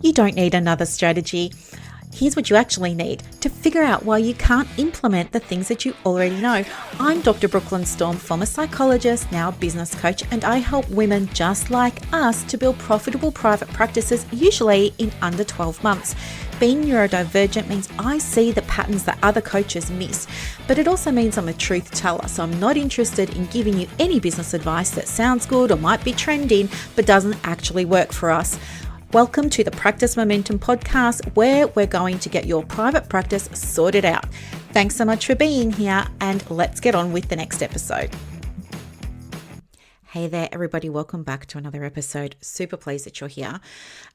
You don't need another strategy. Here's what you actually need to figure out why you can't implement the things that you already know. I'm Dr. Brooklyn Storm, former psychologist, now business coach, and I help women just like us to build profitable private practices, usually in under 12 months. Being neurodivergent means I see the patterns that other coaches miss, but it also means I'm a truth teller, so I'm not interested in giving you any business advice that sounds good or might be trending, but doesn't actually work for us. Welcome to the Practice Momentum podcast, where we're going to get your private practice sorted out. Thanks so much for being here, and let's get on with the next episode. Hey there, everybody. Welcome back to another episode. Super pleased that you're here.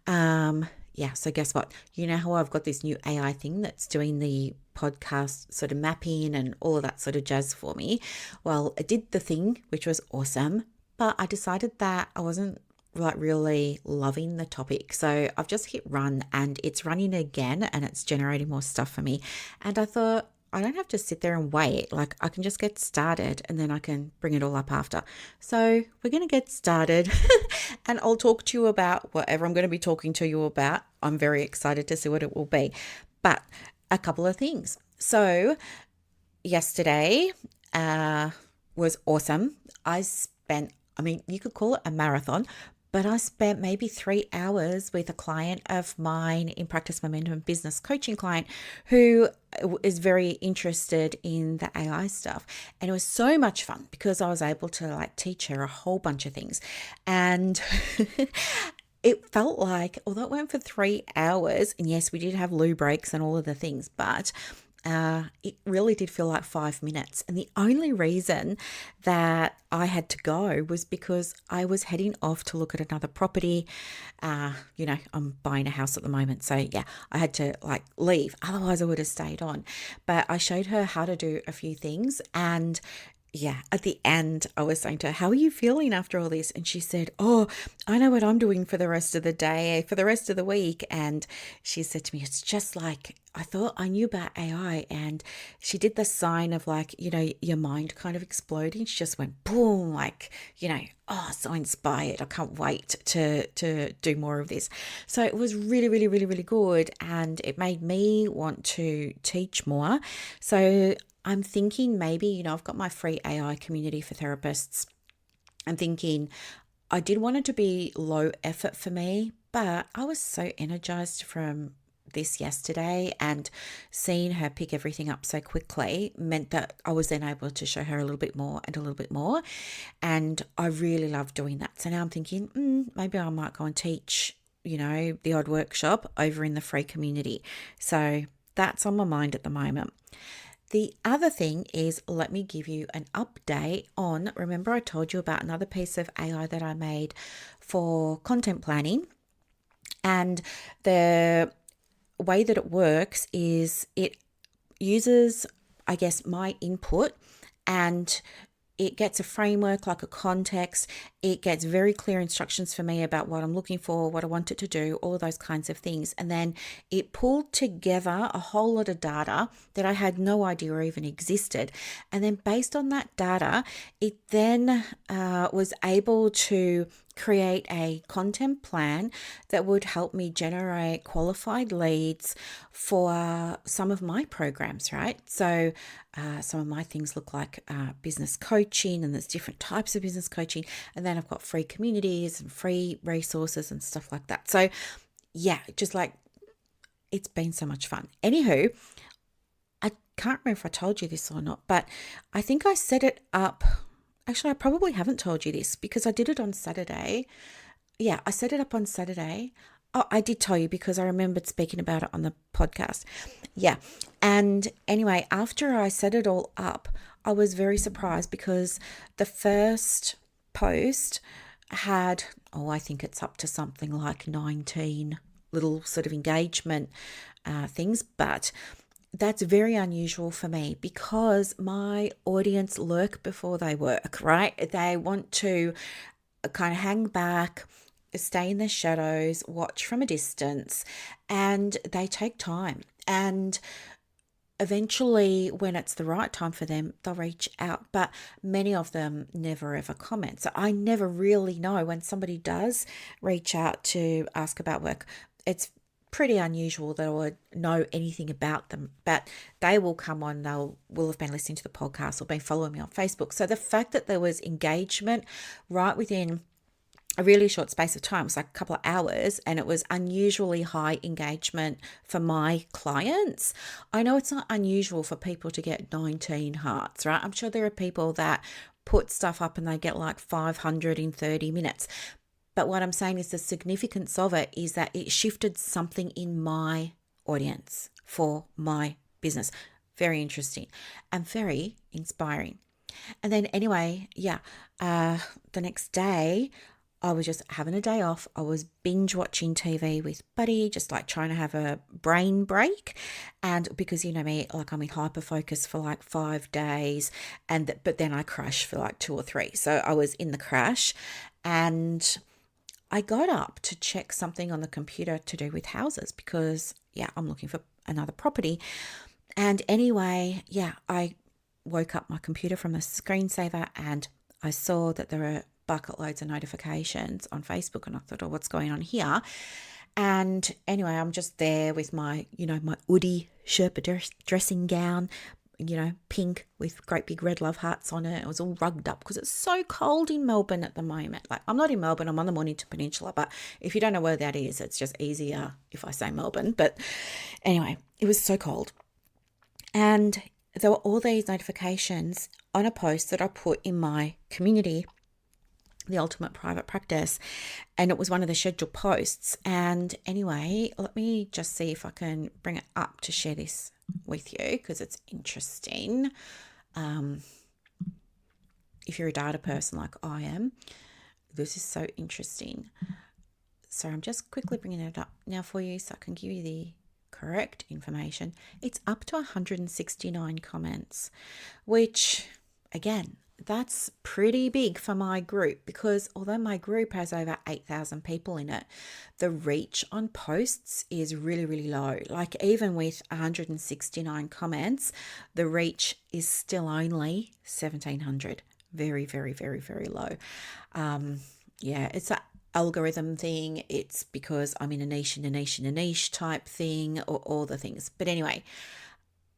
So guess what? You know how I've got this new AI thing that's doing the podcast sort of mapping and all of that sort of jazz for me? Well, it did the thing, which was awesome, but I decided that I wasn't really loving the topic. So I've just hit run and it's running again and it's generating more stuff for me. And I thought, I don't have to sit there and wait. Like, I can just get started and then I can bring it all up after. So we're going to get started and I'll talk to you about whatever I'm going to be talking to you about. I'm very excited to see what it will be. But a couple of things. So yesterday was awesome. You could call it a marathon, but I spent maybe 3 hours with a client of mine in Practice Momentum, business coaching client, who is very interested in the AI stuff. And it was so much fun because I was able to teach her a whole bunch of things. And it felt like, although it went for 3 hours, and yes, we did have loo breaks and all of the things, but it really did feel like 5 minutes. And the only reason that I had to go was because I was heading off to look at another property. I'm buying a house at the moment. So yeah, I had to leave. Otherwise I would have stayed on. But I showed her how to do a few things. And yeah, at the end, I was saying to her, how are you feeling after all this? And she said, oh, I know what I'm doing for the rest of the day, for the rest of the week. And she said to me, it's just like, I thought I knew about AI. And she did the sign of your mind kind of exploding. She just went boom, so inspired. I can't wait to do more of this. So it was really, really, really, really good. And it made me want to teach more. So I'm thinking maybe, I've got my free AI community for therapists. I'm thinking I did want it to be low effort for me, but I was so energized from this yesterday, and seeing her pick everything up so quickly meant that I was then able to show her a little bit more and a little bit more. And I really love doing that. So now I'm thinking, maybe I might go and teach, the odd workshop over in the free community. So that's on my mind at the moment. The other thing is, let me give you an update on, remember I told you about another piece of AI that I made for content planning, and the way that it works is it uses, my input, and it gets a framework, like a context. It gets very clear instructions for me about what I'm looking for, what I want it to do, all those kinds of things. And then it pulled together a whole lot of data that I had no idea even existed. And then based on that data, it then was able to create a content plan that would help me generate qualified leads for some of my programs, right? So some of my things look like business coaching, and there's different types of business coaching. And then I've got free communities and free resources and stuff like that. So yeah, it's been so much fun. Anywho, I can't remember if I told you this or not, but I think I set it up. Actually, I probably haven't told you this because I did it on Saturday. Yeah, I set it up on Saturday. Oh, I did tell you because I remembered speaking about it on the podcast. Yeah. And anyway, after I set it all up, I was very surprised because the first post had, I think it's up to something like 19 little sort of engagement things, but that's very unusual for me because my audience lurk before they work, right? They want to kind of hang back, stay in their shadows, watch from a distance, and they take time. And eventually, when it's the right time for them, they'll reach out, but many of them never ever comment. So I never really know when somebody does reach out to ask about work. it's pretty unusual that I would know anything about them, but they will come on, will have been listening to the podcast or been following me on Facebook. So the fact that there was engagement right within a really short space of time, it was like a couple of hours, and it was unusually high engagement for my clients. I know it's not unusual for people to get 19 hearts, right? I'm sure there are people that put stuff up and they get like 500 in 30 minutes. But what I'm saying is the significance of it is that it shifted something in my audience for my business. Very interesting and very inspiring. And then anyway, the next day, I was just having a day off. I was binge watching TV with Buddy, just like trying to have a brain break. And because you know me, like I'm in hyper focus for like 5 days, but then I crash for like 2 or 3. So I was in the crash, and I got up to check something on the computer to do with houses because I'm looking for another property. And anyway, I woke up my computer from the screensaver and I saw that there were bucket loads of notifications on Facebook, and I thought, oh, what's going on here? And anyway, I'm just there with my, my Udi Sherpa dressing gown, pink with great big red love hearts on it. It was all rugged up because it's so cold in Melbourne at the moment. Like, I'm not in Melbourne, I'm on the Mornington Peninsula, but if you don't know where that is, it's just easier if I say Melbourne. But anyway, it was so cold. And there were all these notifications on a post that I put in my community, the Ultimate Private Practice, and it was one of the scheduled posts. And anyway, let me just see if I can bring it up to share this with you because it's interesting. If you're a data person like I am, this is so interesting. So I'm just quickly bringing it up now for you so I can give you the correct information. It's up to 169 comments, which again, that's pretty big for my group, because although my group has over 8,000 people in it, the reach on posts is really, really low. Like, even with 169 comments, the reach is still only 1,700. Very, very, very, very low. It's an algorithm thing. It's because I'm in a niche type thing, or all the things. But anyway,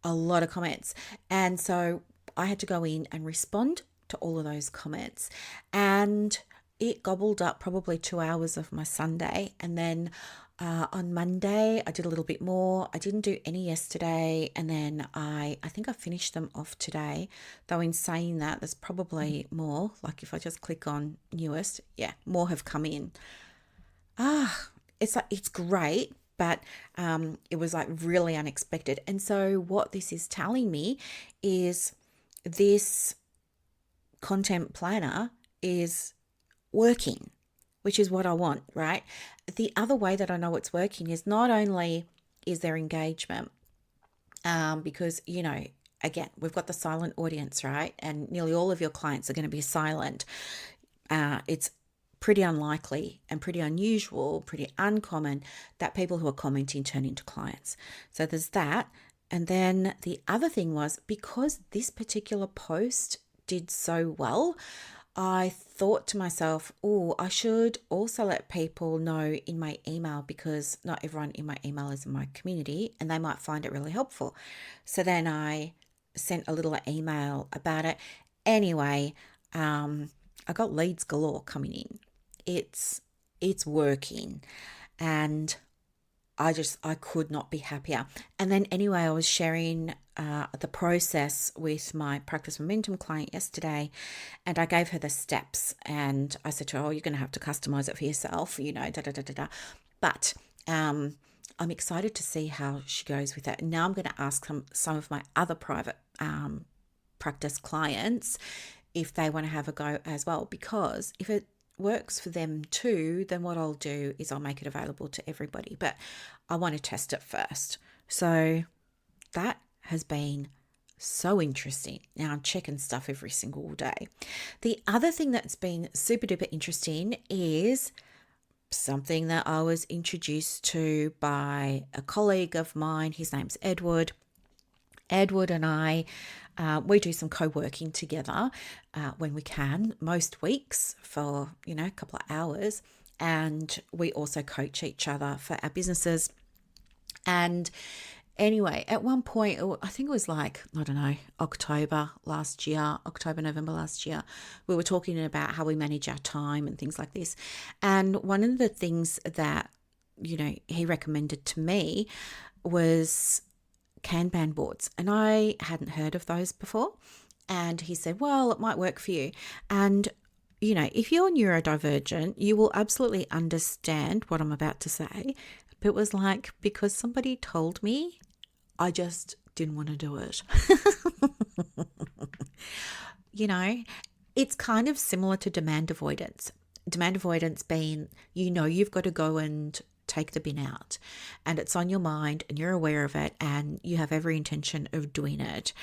a lot of comments. And so I had to go in and respond to all of those comments, and it gobbled up probably 2 hours of my Sunday. And then on Monday I did a little bit more. I didn't do any yesterday, and then I think I finished them off today, though in saying that there's probably more. Like, if I just click on newest, more have come in. It's great, but it was like really unexpected. And so what this is telling me is this content planner is working, which is what I want, right? The other way that I know it's working is not only is there engagement, because, again, we've got the silent audience, right? And nearly all of your clients are going to be silent. It's pretty unlikely and pretty unusual, pretty uncommon that people who are commenting turn into clients. So there's that. And then the other thing was, because this particular post did so well, I thought to myself, I should also let people know in my email, because not everyone in my email is in my community and they might find it really helpful. So then I sent a little email about it. Anyway, I got leads galore coming in. It's working, and I could not be happier. And then anyway, I was sharing the process with my Practice Momentum client yesterday, and I gave her the steps, and I said to her, you're going to have to customize it for yourself, But I'm excited to see how she goes with it. And now I'm going to ask some of my other private practice clients if they want to have a go as well, because if it works for them too, then what I'll do is I'll make it available to everybody, but I want to test it first. So that has been so interesting. Now I'm checking stuff every single day. The other thing that's been super duper interesting is something that I was introduced to by a colleague of mine. His name's Edward. Edward and I, we do some co-working together when we can, most weeks for, a couple of hours. and we also coach each other for our businesses. And anyway, at one point, I think it was like, I don't know, October, November last year, we were talking about how we manage our time and things like this. And one of the things that, he recommended to me was Kanban boards. And I hadn't heard of those before. And he said, well, it might work for you. And if you're neurodivergent, you will absolutely understand what I'm about to say. But it was like, because somebody told me, I just didn't want to do it. It's kind of similar to demand avoidance. Demand avoidance being, you've got to go and take the bin out, and it's on your mind and you're aware of it and you have every intention of doing it.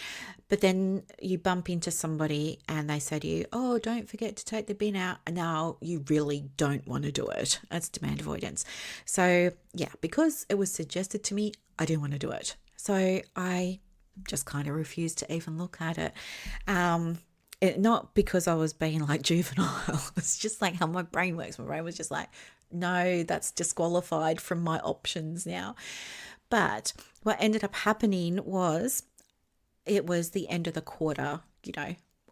But then you bump into somebody and they say to you, oh, don't forget to take the bin out. And now you really don't want to do it. That's demand avoidance. So yeah, because it was suggested to me, I didn't want to do it. So I just kind of refused to even look at it. Not because I was being like juvenile. It's just like how my brain works. My brain was just like, no, that's disqualified from my options now. But what ended up happening was, it was the end of the quarter,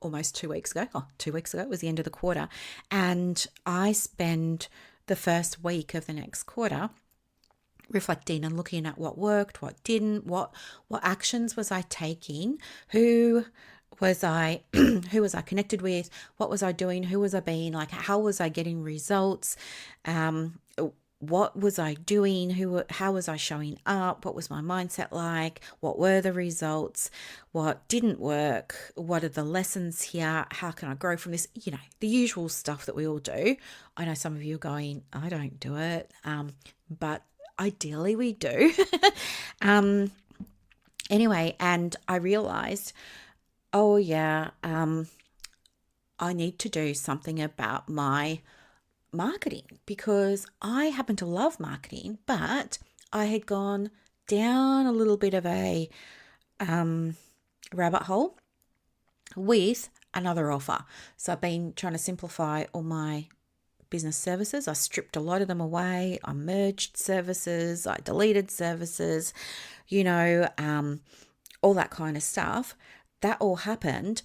almost 2 weeks ago. 2 weeks ago, it was the end of the quarter. And I spend the first week of the next quarter reflecting and looking at what worked, what didn't, what actions was I taking, who was I connected with, what was I doing, who was I being, like how was I getting results, what was I doing, how was I showing up, what was my mindset like, what were the results, what didn't work, what are the lessons here, how can I grow from this, the usual stuff that we all do. I know some of you are going, I don't do it, but ideally we do. Anyway, and I realized, oh yeah, I need to do something about my marketing, because I happen to love marketing, but I had gone down a little bit of a rabbit hole with another offer. So I've been trying to simplify all my business services. I stripped a lot of them away. I merged services. I deleted services, all that kind of stuff. That all happened.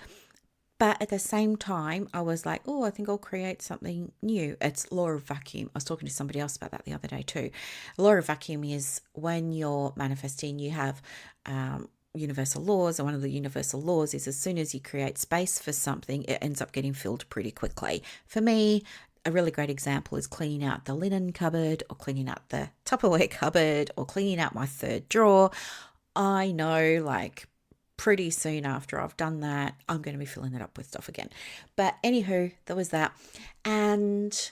But at the same time, I was like, oh, I think I'll create something new. It's law of vacuum. I was talking to somebody else about that the other day too. Law of vacuum is when you're manifesting, you have universal laws. And one of the universal laws is, as soon as you create space for something, it ends up getting filled pretty quickly. For me, a really great example is cleaning out the linen cupboard, or cleaning out the Tupperware cupboard, or cleaning out my third drawer. I know, like, pretty soon after I've done that, I'm going to be filling it up with stuff again. But anywho, there was that. And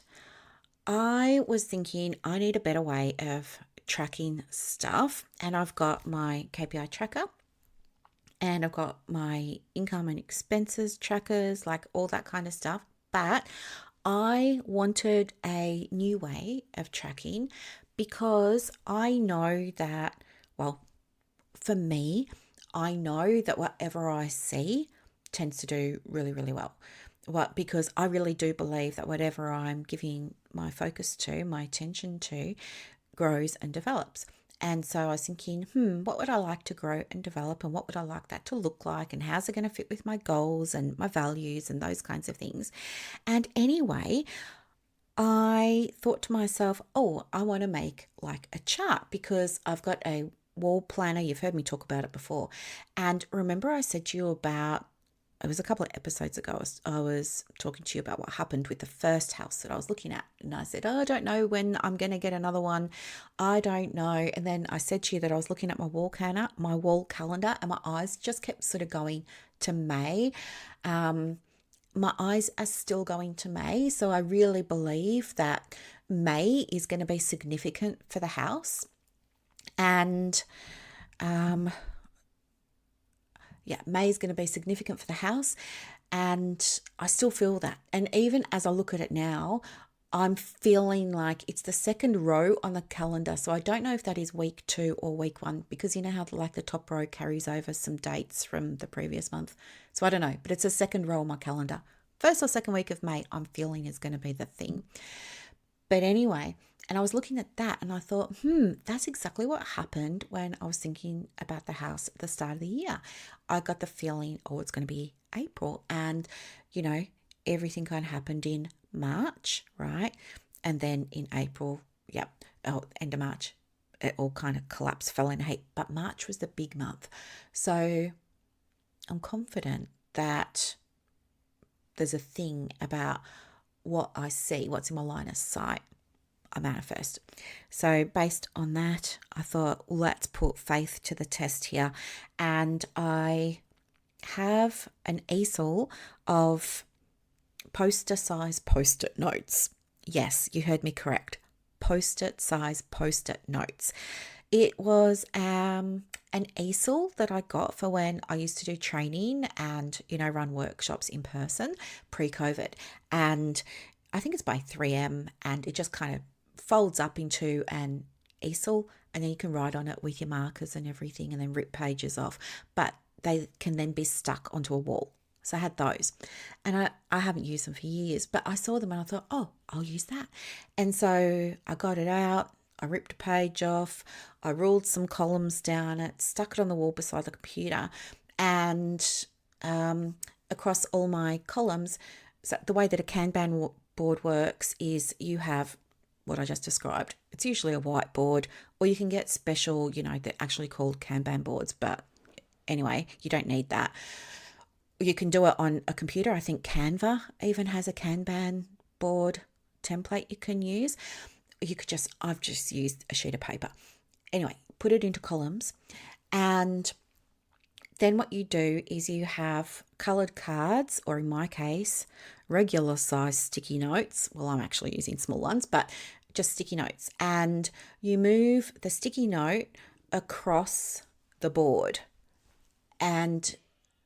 I was thinking, I need a better way of tracking stuff. And I've got my KPI tracker, and I've got my income and expenses trackers, like all that kind of stuff. But I wanted a new way of tracking, because I know that, well, for me, I know that whatever I see tends to do really, really well. Because I really do believe that whatever I'm giving my focus to, my attention to, grows and develops. And so I was thinking, what would I like to grow and develop, and what would I like that to look like, and how's it going to fit with my goals and my values and those kinds of things. And anyway, I thought to myself, oh, I want to make like a chart, because I've got a wall planner. You've heard me talk about it before. And remember I said to you about, it was a couple of episodes ago, I was talking to you about what happened with the first house that I was looking at. And I said, oh, I don't know when I'm going to get another one. I don't know. And then I said to you that I was looking at my wall calendar, and my eyes just kept sort of going to May. My eyes are still going to May. So I really believe that May is going to be significant for the house. And May is going to be significant for the house, and I still feel that. And even as I look at it now, I'm feeling like it's the second row on the calendar. So I don't know if that is week 2 or week 1, because you know how like the top row carries over some dates from the previous month. So I don't know, but it's the second row on my calendar. First or second week of May, I'm feeling is going to be the thing. But anyway, and I was looking at that and I thought, that's exactly what happened when I was thinking about the house at the start of the year. I got the feeling, oh, it's going to be April. And, everything kind of happened in March, right? And then in April, end of March, it all kind of collapsed, fell in a heap. But March was the big month. So I'm confident that there's a thing about what I see, what's in my line of sight, I manifest. So based on that, I thought, let's put faith to the test here. And I have an easel of poster size post-it notes. Yes, you heard me correct. Post-it size post-it notes. It was an easel that I got for when I used to do training and, run workshops in person pre-COVID. And I think it's by 3M, and it just kind of folds up into an easel, and then you can write on it with your markers and everything and then rip pages off. But they can then be stuck onto a wall. So I had those, and I haven't used them for years, but I saw them and I thought, oh, I'll use that. And so I got it out. I ripped a page off. I ruled some columns down it, stuck it on the wall beside the computer, and across all my columns. So the way that a Kanban board works is you have what I just described. It's usually a whiteboard, or you can get special, they're actually called Kanban boards, but anyway, you don't need that. You can do it on a computer. I think Canva even has a Kanban board template you can use. I've just used a sheet of paper. Anyway, put it into columns, and then what you do is you have coloured cards, or in my case, regular size sticky notes. Well, I'm actually using small ones, but just sticky notes. And you move the sticky note across the board, and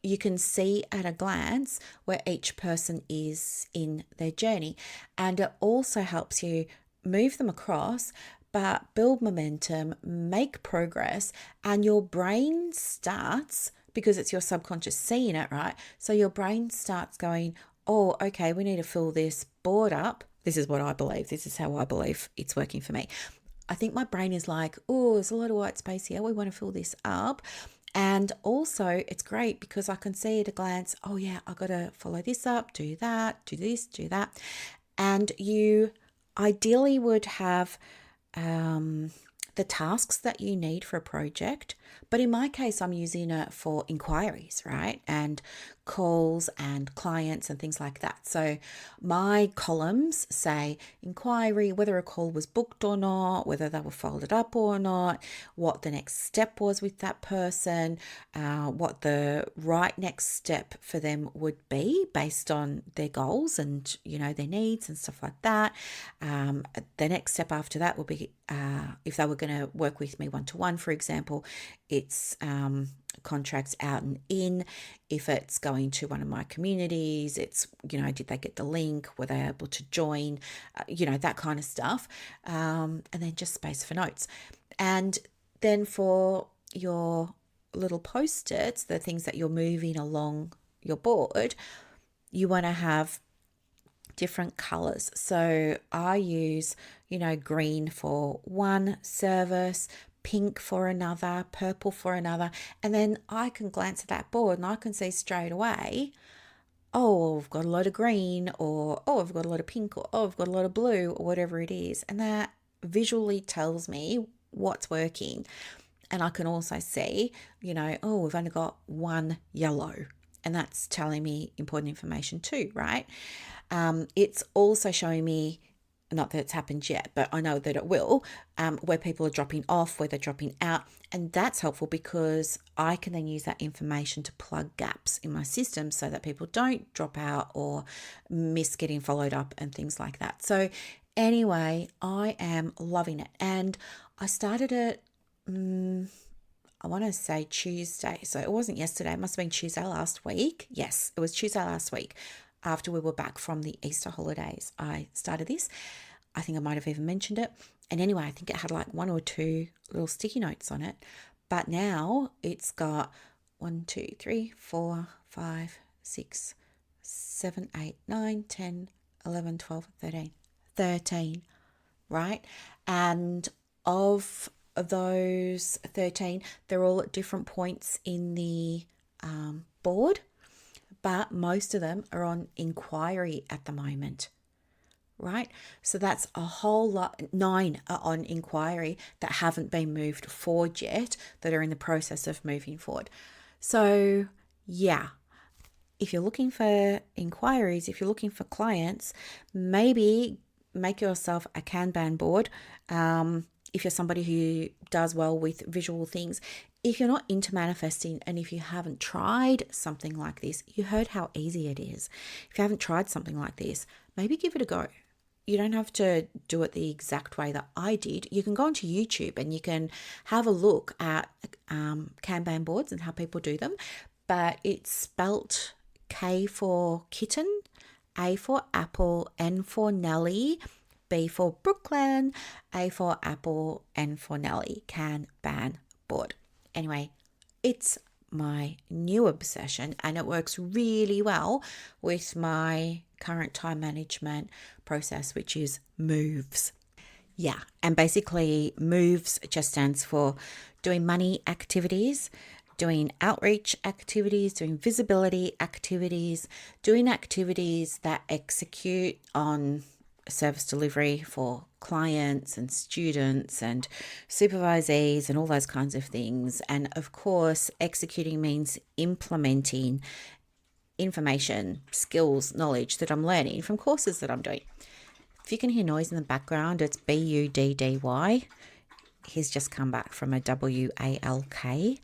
you can see at a glance where each person is in their journey. And it also helps you move them across, but build momentum, make progress, and your brain starts, because it's your subconscious seeing it, right? So your brain starts going, oh, okay, we need to fill this board up. This is what I believe. This is how I believe it's working for me. I think my brain is like, oh, there's a lot of white space here. We want to fill this up. And also it's great because I can see at a glance, oh yeah, I got to follow this up, do that, do this, do that. And you ideally would have the tasks that you need for a project. But in my case, I'm using it for inquiries, right? And calls and clients and things like that. So my columns say inquiry, whether a call was booked or not, whether they were folded up or not, what the next step was with that person, what the right next step for them would be based on their goals and, their needs and stuff like that. The next step after that would be if they were going to work with me one-to-one, for example, it's contracts out and in. If it's going to one of my communities, it's, did they get the link? Were they able to join? That kind of stuff. And then just space for notes. And then for your little post-its, the things that you're moving along your board, you want to have different colors. So I use, green for one service, pink for another, purple for another. And then I can glance at that board and I can see straight away, oh, I've got a lot of green, or oh, I've got a lot of pink, or oh, I've got a lot of blue, or whatever it is. And that visually tells me what's working. And I can also see, oh, we've only got one yellow. And that's telling me important information too, right? It's also showing me, not that it's happened yet, but I know that it will, where people are dropping off, where they're dropping out. And that's helpful because I can then use that information to plug gaps in my system so that people don't drop out or miss getting followed up and things like that. So anyway, I am loving it. And I started it, I want to say Tuesday. So it wasn't yesterday. It must have been Tuesday last week. Yes, it was Tuesday last week. After we were back from the Easter holidays, I started this. I think I might have even mentioned it. And anyway, I think it had like one or two little sticky notes on it. But now it's got 1, 2, 3, 4, 5, 6, 7, 8, 9, 10, 11, 12, 13. right? And of those 13, they're all at different points in the board, but most of them are on inquiry at the moment, right? So that's a whole lot. 9 are on inquiry that haven't been moved forward yet, that are in the process of moving forward. So, yeah, if you're looking for inquiries, if you're looking for clients, maybe make yourself a Kanban board. If you're somebody who does well with visual things, if you're not into manifesting and if you haven't tried something like this, you heard how easy it is. If you haven't tried something like this, maybe give it a go. You don't have to do it the exact way that I did. You can go onto YouTube and you can have a look at Kanban boards and how people do them, but it's spelt K for kitten, A for apple, N for Nelly, B for Brooklyn, A for apple, N for Nelly, Kanban board. Anyway, it's my new obsession and it works really well with my current time management process, which is moves. Yeah, and basically moves just stands for doing money activities, doing outreach activities, doing visibility activities, doing activities that execute on service delivery for clients and students and supervisees and all those kinds of things. And of course, executing means implementing information, skills, knowledge that I'm learning from courses that I'm doing. If you can hear noise in the background, it's Buddy. He's just come back from a WALK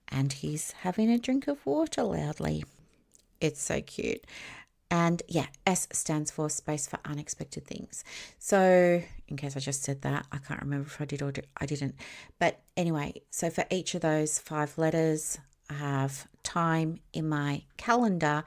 and he's having a drink of water loudly. It's so cute. And yeah, S stands for space for unexpected things. So in case I just said that, I can't remember if I did or I didn't. But anyway, so for each of those 5 letters, I have time in my calendar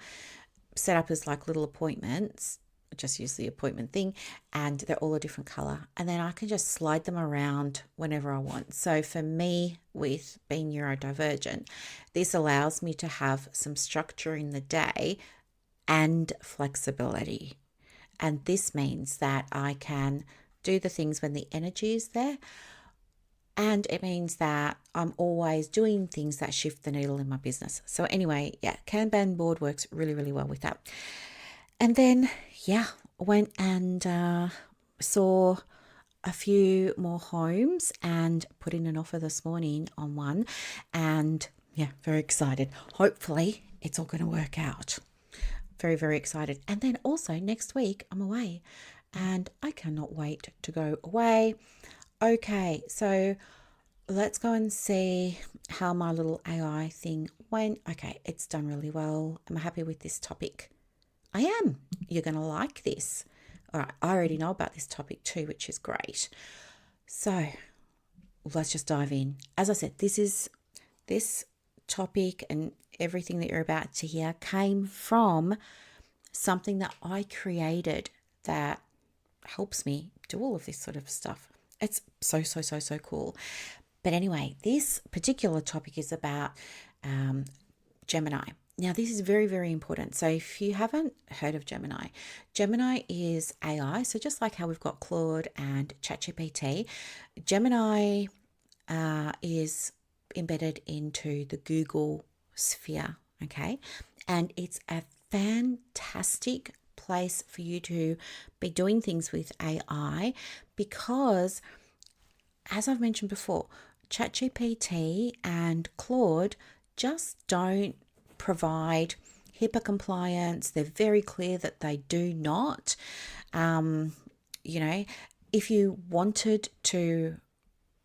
set up as like little appointments. I just use the appointment thing and they're all a different color. And then I can just slide them around whenever I want. So for me, with being neurodivergent, this allows me to have some structure in the day and flexibility. And this means that I can do the things when the energy is there. And it means that I'm always doing things that shift the needle in my business. So anyway, yeah, Kanban board works really, really well with that. And then, yeah, went and saw a few more homes and put in an offer this morning on one. And yeah, very excited. Hopefully it's all going to work out. Very, very excited. And then also next week I'm away and I cannot wait to go away. Okay, so let's go and see how my little AI thing went. Okay, it's done really well. I'm happy with this topic. I am. You're going to like this. All right, I already know about this topic too, which is great. So let's just dive in. As I said, this topic and everything that you're about to hear came from something that I created that helps me do all of this sort of stuff. It's so cool. But anyway, this particular topic is about Gemini. Now, this is very, very important. So if you haven't heard of Gemini, Gemini is AI. So just like how we've got Claude and ChatGPT, Gemini is embedded into the Google sphere, okay? And it's a fantastic place for you to be doing things with AI because, as I've mentioned before, ChatGPT and Claude just don't provide HIPAA compliance. They're very clear that they do not. If you wanted to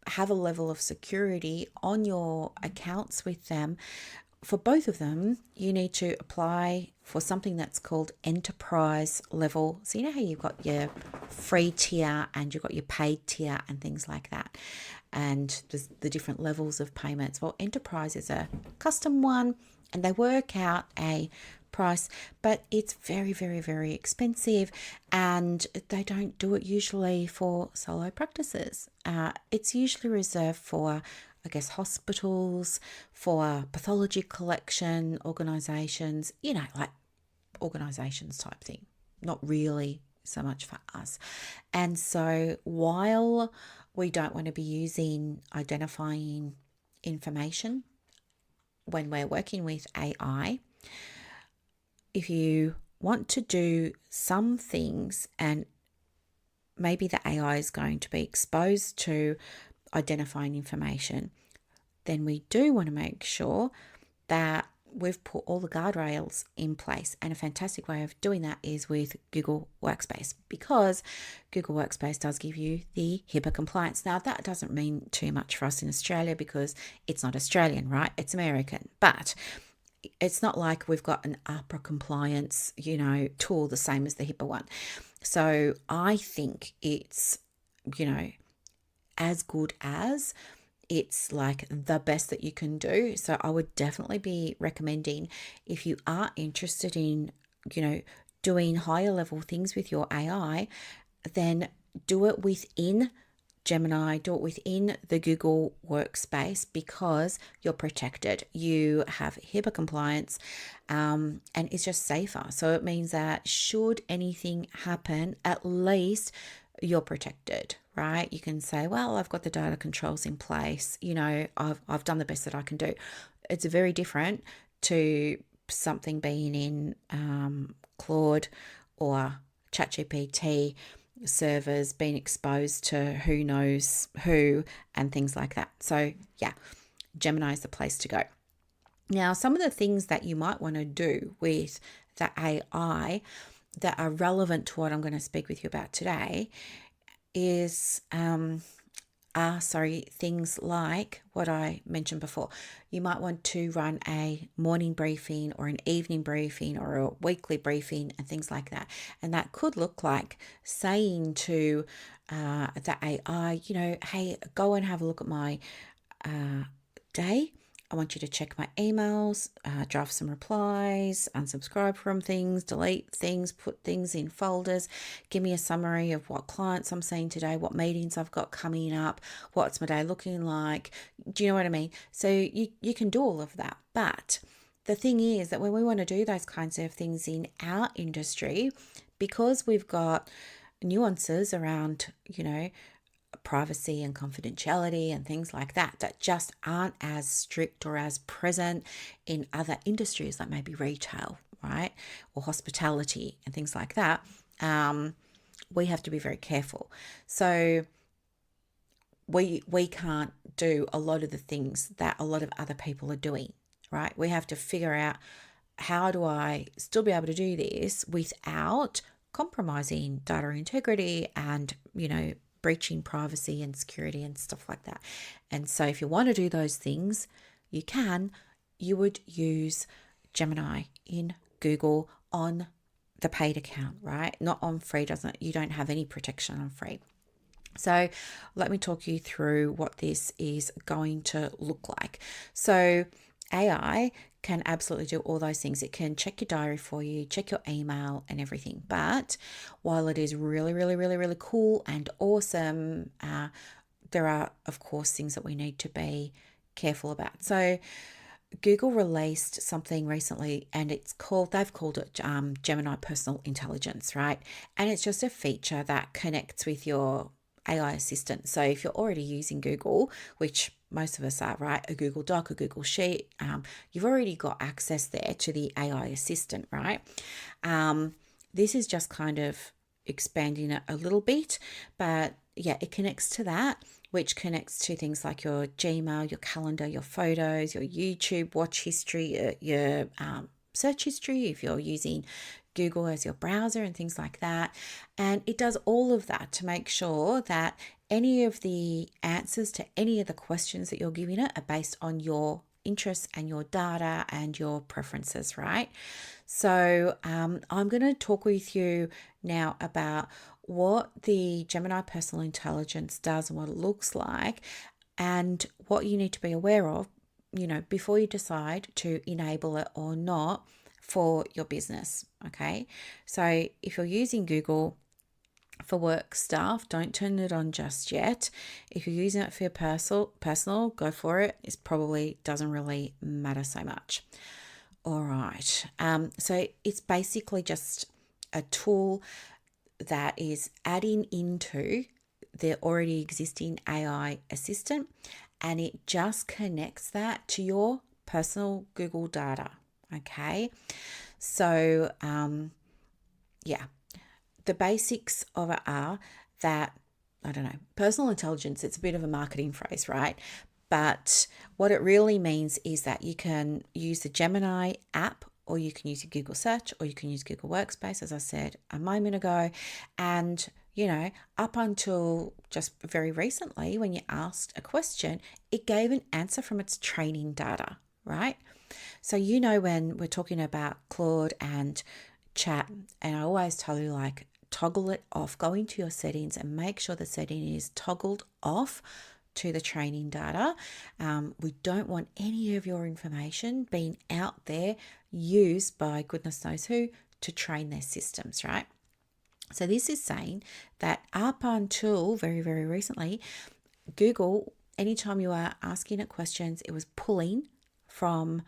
have a level of security on your accounts with them, for both of them, you need to apply for something that's called enterprise level. So you know how you've got your free tier and you've got your paid tier and things like that. And there's the different levels of payments. Well, enterprise is a custom one and they work out a price, but it's very, very, very expensive and they don't do it usually for solo practices. It's usually reserved for, I guess, hospitals, for pathology collection organisations, like organisations type thing, not really so much for us. And so while we don't want to be using identifying information when we're working with AI, if you want to do some things and maybe the AI is going to be exposed to identifying information, then we do want to make sure that we've put all the guardrails in place. And a fantastic way of doing that is with Google Workspace, because Google Workspace does give you the HIPAA compliance. Now, that doesn't mean too much for us in Australia because it's not Australian, right? It's American. But it's not like we've got an APRA compliance, tool the same as the HIPAA one. So I think it's, as good as, it's like the best that you can do. So I would definitely be recommending, if you are interested in, doing higher level things with your AI, then do it within Gemini, do it within the Google Workspace, because you're protected. You have HIPAA compliance, and it's just safer. So it means that should anything happen, at least you're protected, right? You can say, well, I've got the data controls in place. I've done the best that I can do. It's very different to something being in Claude or ChatGPT servers, being exposed to who knows who and things like that. So yeah, Gemini is the place to go. Now, some of the things that you might want to do with the AI that are relevant to what I'm going to speak with you about today is things like what I mentioned before. You might want to run a morning briefing or an evening briefing or a weekly briefing and things like that. And that could look like saying to the AI, hey, go and have a look at my day. I want you to check my emails, draft some replies, unsubscribe from things, delete things, put things in folders, give me a summary of what clients I'm seeing today, what meetings I've got coming up, what's my day looking like. Do you know what I mean? So you can do all of that. But the thing is that when we want to do those kinds of things in our industry, because we've got nuances around, privacy and confidentiality and things like that just aren't as strict or as present in other industries, like maybe retail, right, or hospitality and things like that, we have to be very careful. So we can't do a lot of the things that a lot of other people are doing, right? We have to figure out, how do I still be able to do this without compromising data integrity and, breaching privacy and security and stuff like that. And so if you want to do those things, you would use Gemini in Google on the paid account, right? Not on free. You don't have any protection on free. So let me talk you through what this is going to look like. So AI can absolutely do all those things. It can check your diary for you, check your email and everything. But while it is really, really, really, really cool and awesome, there are, of course, things that we need to be careful about. So Google released something recently, and they've called it Gemini Personal Intelligence, right? And it's just a feature that connects with your AI assistant. So if you're already using Google, which most of us are, right, a Google Doc, a Google Sheet, you've already got access there to the AI assistant, right? This is just kind of expanding it a little bit, but yeah, it connects to that, which connects to things like your Gmail, your calendar, your photos, your YouTube watch history, your search history, if you're using Google as your browser and things like that. And it does all of that to make sure that any of the answers to any of the questions that you're giving it are based on your interests and your data and your preferences, right? So I'm going to talk with you now about what the Gemini Personal Intelligence does and what it looks like, and what you need to be aware of, before you decide to enable it or not for your business. Okay. So if you're using Google for work stuff, don't turn it on just yet. If you're using it for your personal, go for it. It probably doesn't really matter so much. All right. So it's basically just a tool that is adding into the already existing AI assistant, and it just connects that to your personal Google data. Okay. So, yeah, the basics of it are that, I don't know, personal intelligence, it's a bit of a marketing phrase, right? But what it really means is that you can use the Gemini app, or you can use your Google search, or you can use Google Workspace, as I said a moment ago. And, up until just very recently, when you asked a question, it gave an answer from its training data, right? So, when we're talking about Claude and chat, and I always tell you, like, toggle it off, go into your settings and make sure the setting is toggled off to the training data. We don't want any of your information being out there used by goodness knows who to train their systems, right? So this is saying that up until very, very recently, Google, anytime you are asking it questions, it was pulling from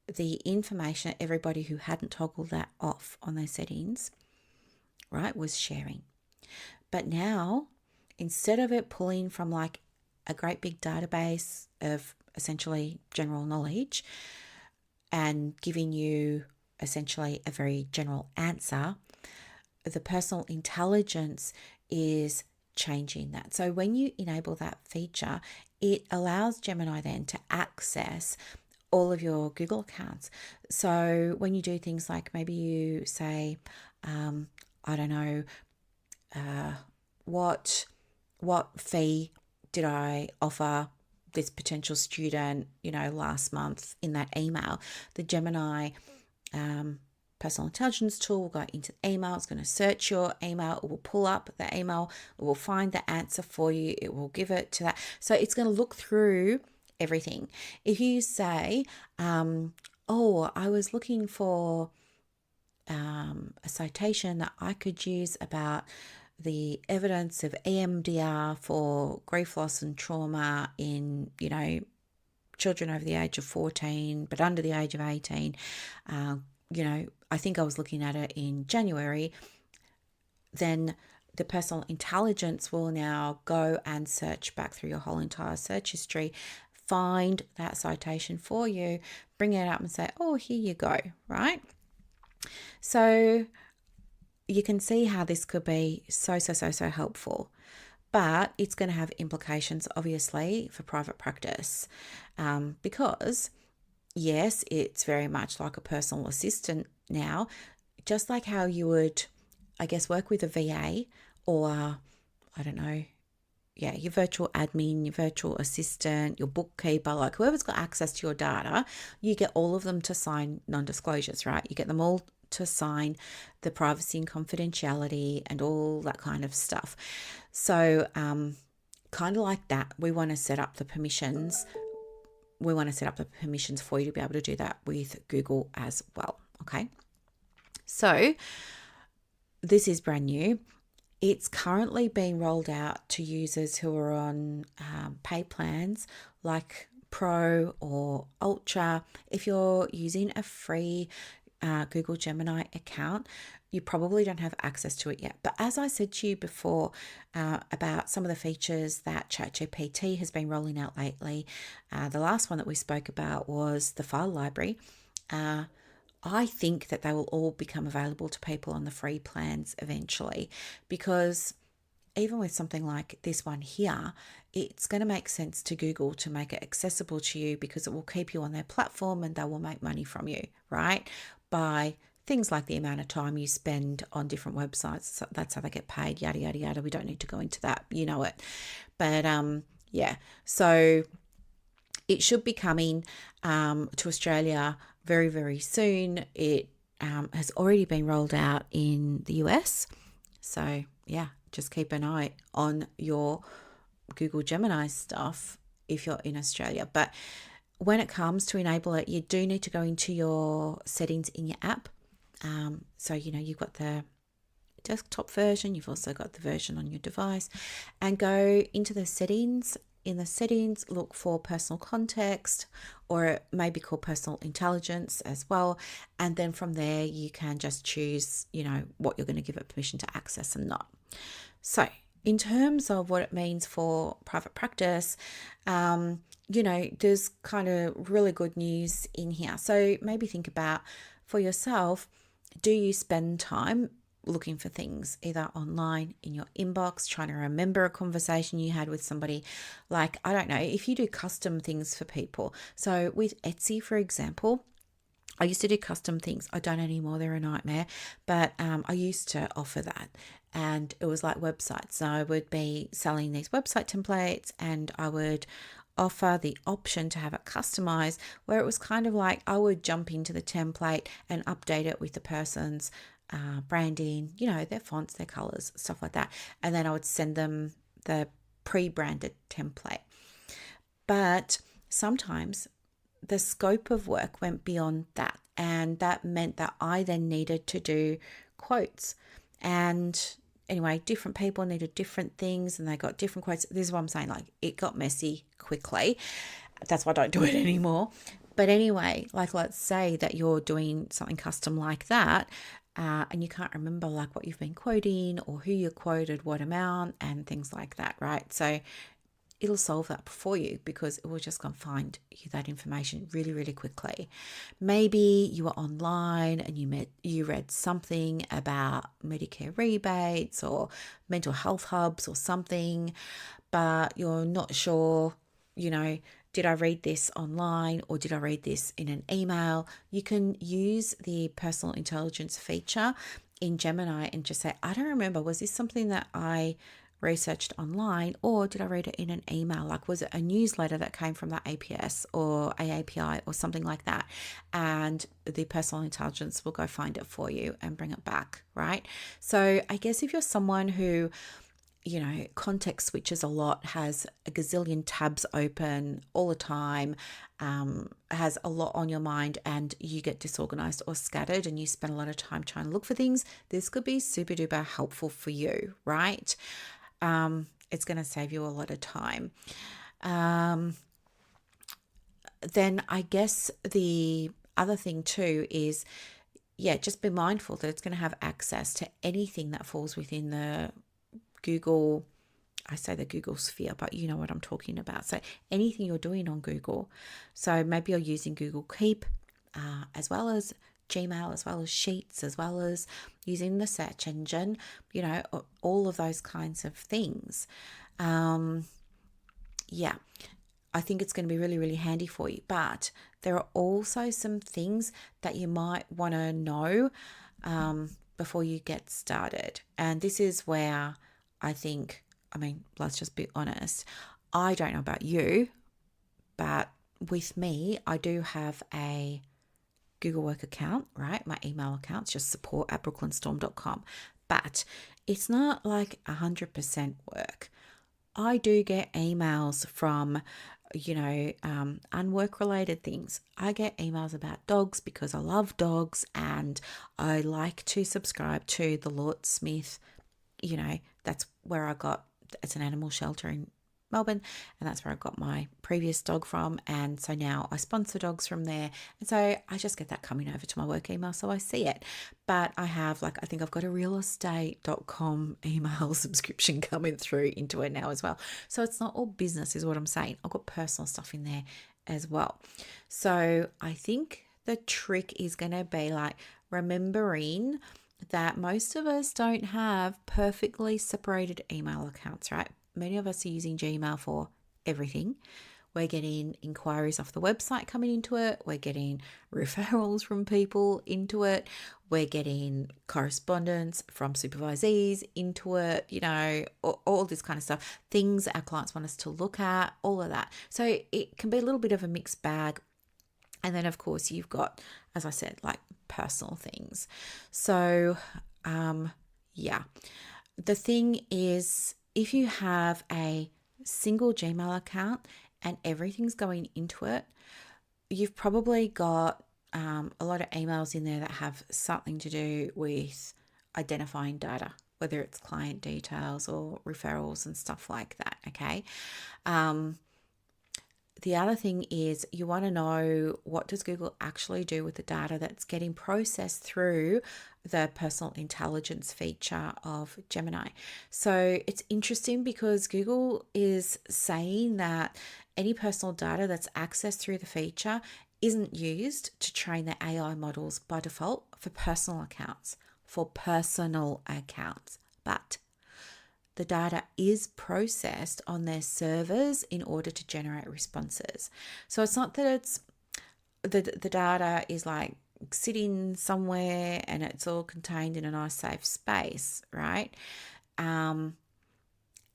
the information that everybody who hadn't toggled that off on their settings, right, was sharing. But now, instead of it pulling from like a great big database of essentially general knowledge and giving you essentially a very general answer, the personal intelligence is changing that. So when you enable that feature, it allows Gemini then to access all of your Google accounts. So when you do things like maybe you say, I don't know, what fee did I offer this potential student, last month in that email, the Gemini personal intelligence tool will go into the email. It's going to search your email. It will pull up the email. It will find the answer for you. It will give it to that. So it's going to look through everything. If you say, I was looking for a citation that I could use about the evidence of EMDR for grief, loss and trauma in, children over the age of 14, but under the age of 18, I think I was looking at it in January, then the personal intelligence will now go and search back through your whole entire search history, find that citation for you, bring it up and say, oh, here you go, right? So you can see how this could be so helpful. But it's going to have implications, obviously, for private practice because, yes, it's very much like a personal assistant now, just like how you would, I guess, work with a VA or, I don't know, your virtual admin, your virtual assistant, your bookkeeper, like whoever's got access to your data, you get all of them to sign non-disclosures, right? You get them all to sign the privacy and confidentiality and all that kind of stuff. So kind of like that, we want to set up the permissions. We want to set up the permissions for you to be able to do that with Google as well. Okay. So this is brand new. It's currently being rolled out to users who are on pay plans like Pro or Ultra. If you're using a free Google Gemini account, you probably don't have access to it yet. But as I said to you before about some of the features that ChatGPT has been rolling out lately, the last one that we spoke about was the file library. I think that they will all become available to people on the free plans eventually, because even with something like this one here, it's going to make sense to Google to make it accessible to you because it will keep you on their platform and they will make money from you, right? By things like the amount of time you spend on different websites. So that's how they get paid, yada, yada, yada. We don't need to go into that. You know it. But so it should be coming to Australia very, very soon. It has already been rolled out in the US. So, just keep an eye on your Google Gemini stuff if you're in Australia. But when it comes to enable it, you do need to go into your settings in your app. So, you've got the desktop version, you've also got the version on your device, and go into the settings in the settings, look for personal context, or it may be called personal intelligence as well. And then from there, you can just choose, what you're going to give it permission to access and not. So in terms of what it means for private practice, there's kind of really good news in here. So maybe think about for yourself, do you spend time looking for things either online, in your inbox, trying to remember a conversation you had with somebody? Like, I don't know, if you do custom things for people. So with Etsy, for example, I used to do custom things. I don't anymore. They're a nightmare. But I used to offer that. And it was like websites. So I would be selling these website templates, and I would offer the option to have it customized, where it was kind of like I would jump into the template and update it with the person's branding, their fonts, their colors, stuff like that. And then I would send them the pre-branded template. But sometimes the scope of work went beyond that. And that meant that I then needed to do quotes. And anyway, different people needed different things and they got different quotes. This is what I'm saying. Like, it got messy quickly. That's why I don't do it anymore. But anyway, like, let's say that you're doing something custom like that, and you can't remember like what you've been quoting or who you quoted, what amount, and things like that, right? So it'll solve that for you, because it will just go and find you that information really, really quickly. Maybe you were online and you read something about Medicare rebates or mental health hubs or something, but you're not sure, did I read this online or did I read this in an email? You can use the personal intelligence feature in Gemini and just say, I don't remember, was this something that I researched online, or did I read it in an email? Like, was it a newsletter that came from that APS or AAPI or something like that? And the personal intelligence will go find it for you and bring it back, right? So I guess if you're someone who, context switches a lot, has a gazillion tabs open all the time, has a lot on your mind, and you get disorganized or scattered and you spend a lot of time trying to look for things, this could be super duper helpful for you, right? It's going to save you a lot of time. Then I guess the other thing too is, just be mindful that it's going to have access to anything that falls within the Google, I say the Google sphere, but you know what I'm talking about. So anything you're doing on Google. So maybe you're using Google Keep, as well as Gmail, as well as Sheets, as well as using the search engine, all of those kinds of things. I think it's going to be really, really handy for you. But there are also some things that you might want to know before you get started. And this is where let's just be honest. I don't know about you, but with me, I do have a Google Work account, right? My email account's just support@brooklynstorm.com. But it's not like 100% work. I do get emails from, unwork related things. I get emails about dogs because I love dogs and I like to subscribe to the Lord Smith. That's where it's an animal shelter in Melbourne, and that's where I got my previous dog from. And so now I sponsor dogs from there. And so I just get that coming over to my work email, so I see it. But I have I think I've got a realestate.com email subscription coming through into it now as well. So it's not all business is what I'm saying. I've got personal stuff in there as well. So I think the trick is going to be remembering that most of us don't have perfectly separated email accounts, right? Many of us are using Gmail for everything. We're getting inquiries off the website coming into it. We're getting referrals from people into it. We're getting correspondence from supervisees into it, all this kind of stuff. Things our clients want us to look at, all of that. So it can be a little bit of a mixed bag. And then, of course, you've got, as I said, personal things. So, the thing is, if you have a single Gmail account and everything's going into it, you've probably got a lot of emails in there that have something to do with identifying data, whether it's client details or referrals and stuff like that. Okay. The other thing is you want to know, what does Google actually do with the data that's getting processed through the personal intelligence feature of Gemini. So it's interesting because Google is saying that any personal data that's accessed through the feature isn't used to train the AI models by default for personal accounts, but the data is processed on their servers in order to generate responses. So it's not that it's the data is like sitting somewhere and it's all contained in a nice safe space, right?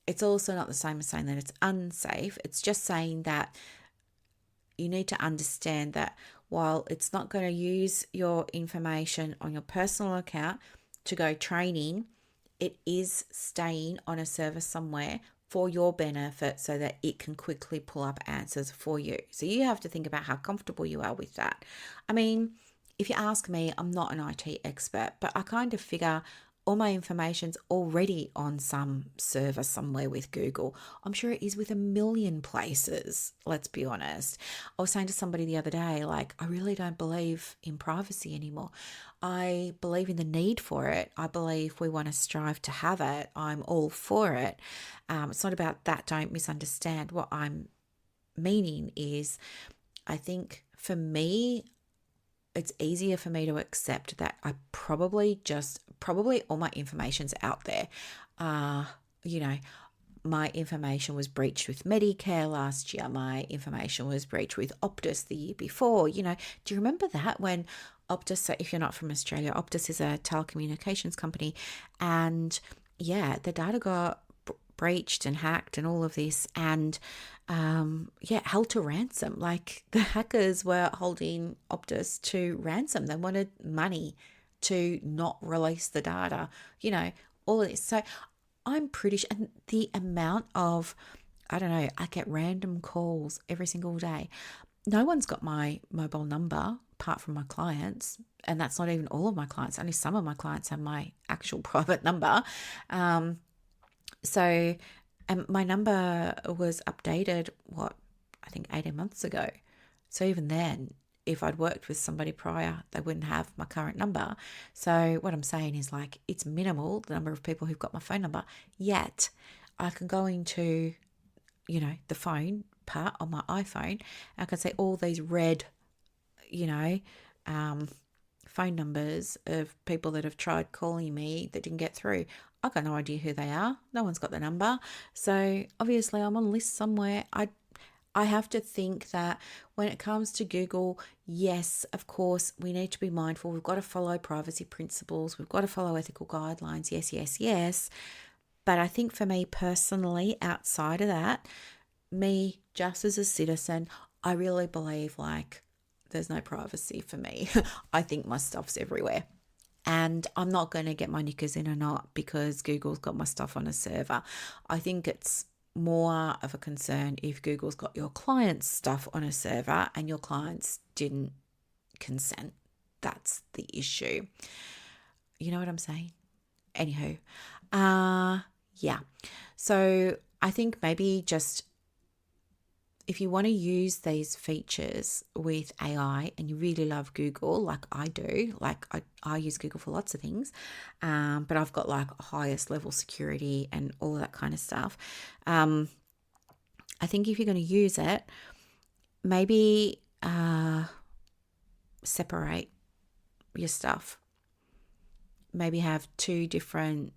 It's also not the same as saying that it's unsafe. It's just saying that you need to understand that while it's not going to use your information on your personal account to go training, it is staying on a server somewhere for your benefit so that it can quickly pull up answers for you. So you have to think about how comfortable you are with that. I mean, if you ask me, I'm not an IT expert, but I kind of figure all my information's already on some server somewhere with Google. I'm sure it is with a million places, let's be honest. I was saying to somebody the other day, like, I really don't believe in privacy anymore. I believe in the need for it. I believe we want to strive to have it. I'm all for it. It's not about that. Don't misunderstand. What I'm meaning is, I think for me, it's easier for me to accept that I probably all my information's out there. My information was breached with Medicare last year. My information was breached with Optus the year before. Do you remember that when Optus, so if you're not from Australia, Optus is a telecommunications company, and the data got breached and hacked and all of this, and held to ransom. Like, the hackers were holding Optus to ransom. They wanted money to not release the data, all of this. So I'm pretty sure, and the amount of, I don't know, I get random calls every single day. No one's got my mobile number apart from my clients, and that's not even all of my clients. Only some of my clients have my actual private number. So my number was updated, I think 18 months ago. So even then, if I'd worked with somebody prior, they wouldn't have my current number. So what I'm saying is, like, it's minimal, the number of people who've got my phone number, yet I can go into, the phone part on my iPhone. I can see all these red, phone numbers of people that have tried calling me that didn't get through. I've got no idea who they are. No one's got the number. So obviously I'm on a list somewhere. I have to think that when it comes to Google, yes, of course, we need to be mindful. We've got to follow privacy principles. We've got to follow ethical guidelines. Yes, yes, yes. But I think for me personally, outside of that, me just as a citizen, I really believe, like, there's no privacy for me. I think my stuff's everywhere. And I'm not going to get my knickers in a knot because Google's got my stuff on a server. I think it's more of a concern if Google's got your client's stuff on a server and your clients didn't consent. That's the issue. You know what I'm saying? Anywho, So I think maybe just, if you want to use these features with AI and you really love Google, like I do, like I use Google for lots of things, but I've got like highest level security and all of that kind of stuff. I think if you're going to use it, maybe separate your stuff. Maybe have 2 different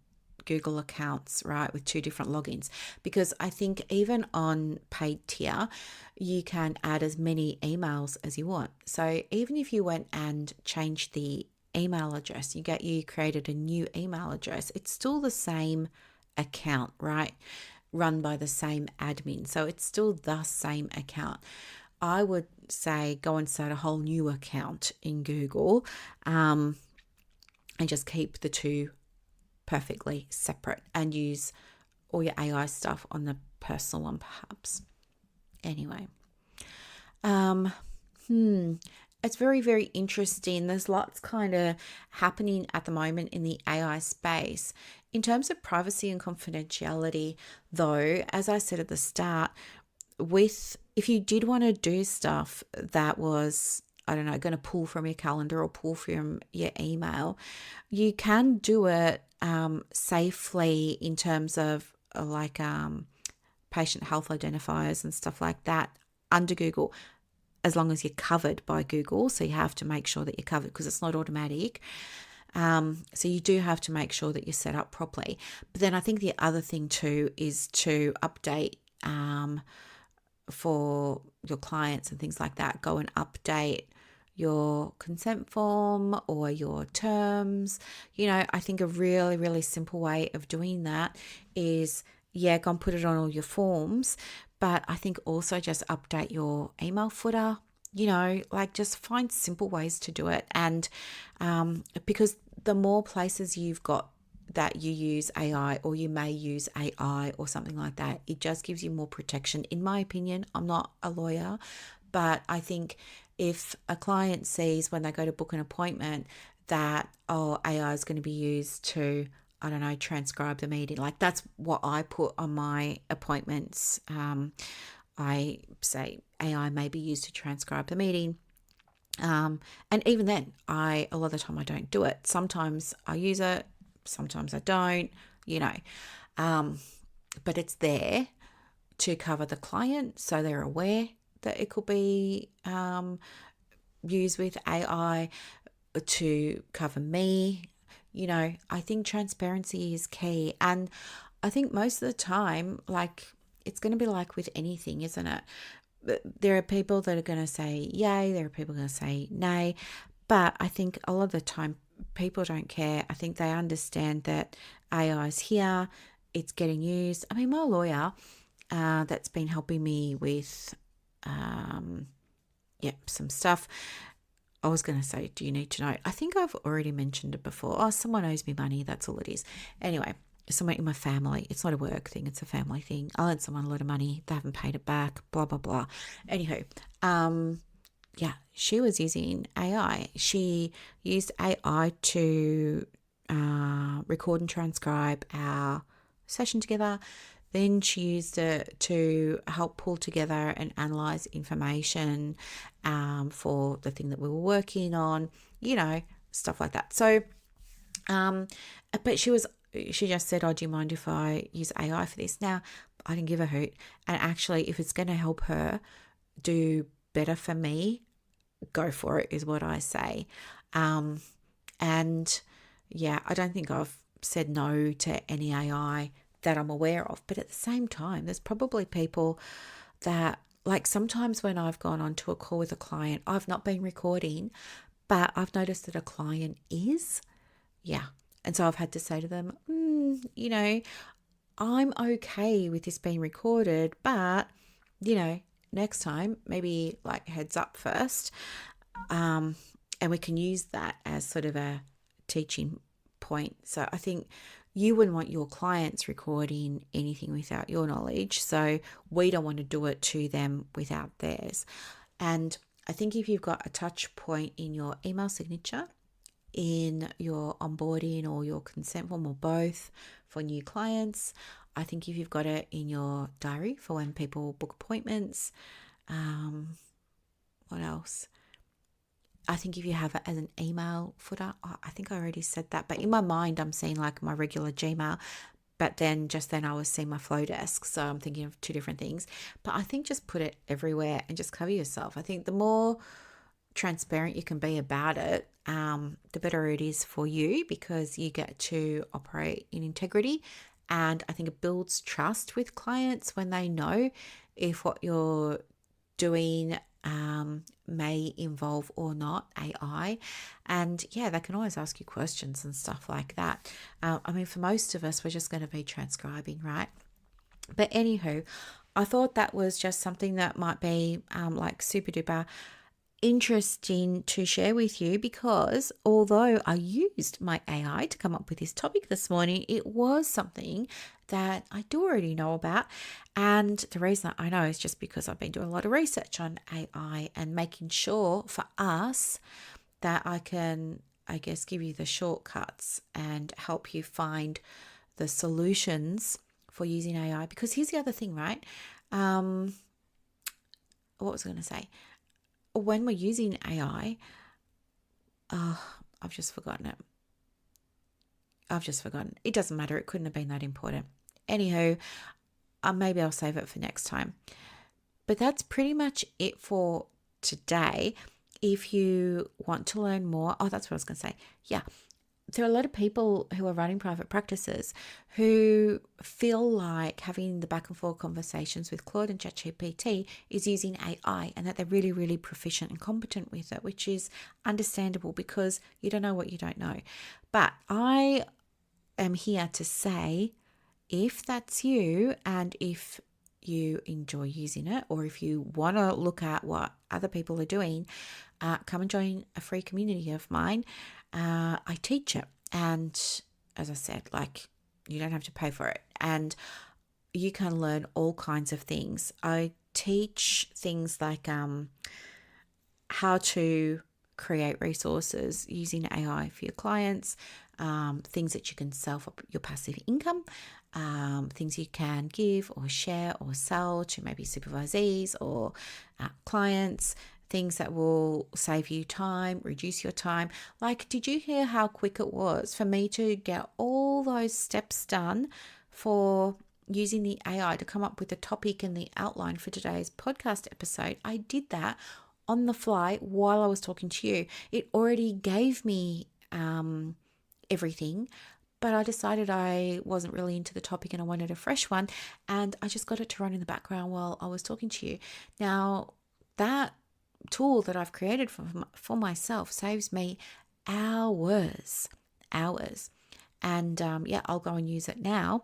Google accounts, right, with 2 different logins, because I think even on paid tier, you can add as many emails as you want. So even if you went and changed the email address, you created a new email address, it's still the same account, right, run by the same admin. So it's still the same account. I would say go and start a whole new account in Google, and just keep the 2 perfectly separate and use all your AI stuff on the personal one, perhaps. Anyway, it's very, very interesting. There's lots kind of happening at the moment in the AI space. In terms of privacy and confidentiality, though, as I said at the start, with if you did want to do stuff that was, I don't know, going to pull from your calendar or pull from your email, you can do it safely in terms of patient health identifiers and stuff like that under Google, as long as you're covered by Google. So you have to make sure that you're covered because it's not automatic. So you do have to make sure that you're set up properly. But then I think the other thing too is to update for your clients and things like that. Go and update your consent form or your terms. I think a really, really simple way of doing that is, go and put it on all your forms. But I think also just update your email footer, just find simple ways to do it. And because the more places you've got that you use AI, or you may use AI or something like that, it just gives you more protection. In my opinion, I'm not a lawyer, but I think if a client sees when they go to book an appointment that, AI is going to be used to, I don't know, transcribe the meeting. Like that's what I put on my appointments. I say AI may be used to transcribe the meeting. And even then, a lot of the time I don't do it. Sometimes I use it, sometimes I don't, but it's there to cover the client so they're aware that it could be used with AI to cover me. I think transparency is key. And I think most of the time, it's going to be like with anything, isn't it? There are people that are going to say yay, there are people going to say nay. But I think a lot of the time, people don't care. I think they understand that AI is here, it's getting used. I mean, my lawyer that's been helping me with some stuff. I was going to say, do you need to know? I think I've already mentioned it before. Oh, someone owes me money. That's all it is. Anyway, someone in my family. It's not a work thing. It's a family thing. I lent someone a lot of money. They haven't paid it back. Blah, blah, blah. Anywho, she was using AI. She used AI to record and transcribe our session together. Then she used it to help pull together and analyze information for the thing that we were working on, stuff like that. So, but she just said, do you mind if I use AI for this? Now, I didn't give a hoot. And actually, if it's going to help her do better for me, go for it, is what I say. And I don't think I've said no to any AI that I'm aware of. But at the same time, there's probably people that, sometimes when I've gone on to a call with a client, I've not been recording, but I've noticed that a client is. Yeah. And so I've had to say to them, I'm okay with this being recorded, but, next time, maybe heads up first. And we can use that as sort of a teaching point. So I think you wouldn't want your clients recording anything without your knowledge. So we don't want to do it to them without theirs. And I think if you've got a touch point in your email signature, in your onboarding or your consent form or both for new clients, I think if you've got it in your diary for when people book appointments, what else? I think if you have it as an email footer, I think I already said that, but in my mind, I'm seeing my regular Gmail, but then I was seeing my flow desk. So I'm thinking of two different things, but I think just put it everywhere and just cover yourself. I think the more transparent you can be about it, the better it is for you, because you get to operate in integrity. And I think it builds trust with clients when they know if what you're doing may involve or not AI. And they can always ask you questions and stuff like that. For most of us, we're just going to be transcribing, right? But anywho, I thought that was just something that might be super duper interesting to share with you because although I used my AI to come up with this topic this morning, it was something that I do already know about. And the reason I know is just because I've been doing a lot of research on AI and making sure for us that I can, I guess, give you the shortcuts and help you find the solutions for using AI. Because here's the other thing, right? What was I going to say? When we're using AI, I've just forgotten it. It doesn't matter. It couldn't have been that important. Anywho, maybe I'll save it for next time. But that's pretty much it for today. If you want to learn more, that's what I was going to say. Yeah. There are a lot of people who are running private practices who feel like having the back and forth conversations with Claude and ChatGPT is using AI and that they're really, really proficient and competent with it, which is understandable because you don't know what you don't know. But I am here to say, if that's you and if you enjoy using it, or if you want to look at what other people are doing, come and join a free community of mine. I teach it, and as I said, like, you don't have to pay for it, and you can learn all kinds of things. I teach things like how to create resources using AI for your clients, things that you can sell for your passive income, things you can give or share or sell to maybe supervisees or clients, things that will save you time, reduce your time. Like, did you hear how quick it was for me to get all those steps done for using the AI to come up with the topic and the outline for today's podcast episode? I did that on the fly while I was talking to you. It already gave me everything, but I decided I wasn't really into the topic and I wanted a fresh one, and I just got it to run in the background while I was talking to you. Now, that tool that I've created for myself saves me hours. And I'll go and use it now,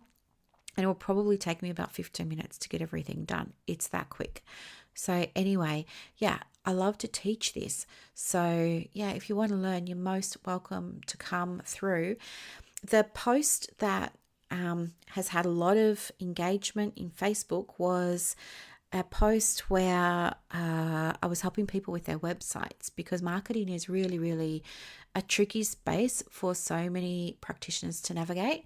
and it will probably take me about 15 minutes to get everything done. It's that quick. So anyway, I love to teach this. So if you want to learn, you're most welcome to come through. The post that has had a lot of engagement in Facebook was a post where I was helping people with their websites, because marketing is really, really a tricky space for so many practitioners to navigate.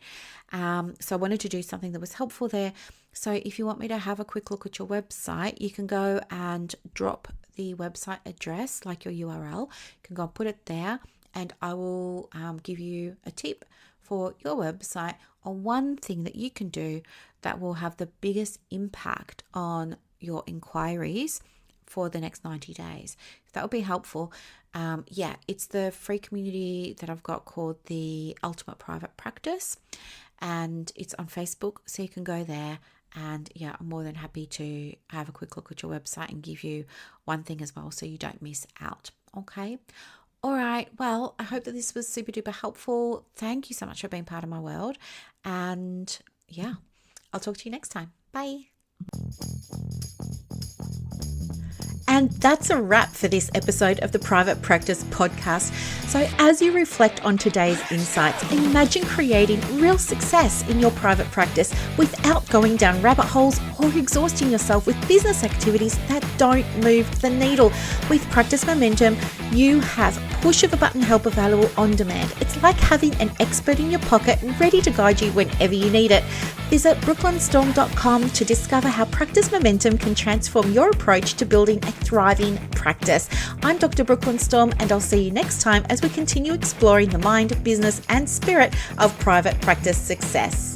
So I wanted to do something that was helpful there. So if you want me to have a quick look at your website, you can go and drop the website address, like your URL. You can go and put it there, and I will give you a tip for your website on one thing that you can do that will have the biggest impact on your inquiries for the next 90 days. That would be helpful. It's the free community that I've got called the Ultimate Private Practice, and it's on Facebook, so you can go there. And I'm more than happy to have a quick look at your website and give you one thing as well, so you don't miss out. Okay. All right. Well, I hope that this was super duper helpful. Thank you so much for being part of my world. And I'll talk to you next time. Bye. And that's a wrap for this episode of the Private Practice Podcast. So as you reflect on today's insights, imagine creating real success in your private practice without going down rabbit holes or exhausting yourself with business activities that don't move the needle. With Practice Momentum, you have push of a button help available on demand. It's like having an expert in your pocket ready to guide you whenever you need it. Visit brooklynstorm.com to discover how Practice Momentum can transform your approach to building a thriving practice. I'm Dr. Brooklyn Storm, and I'll see you next time as we continue exploring the mind, business, and spirit of private practice success.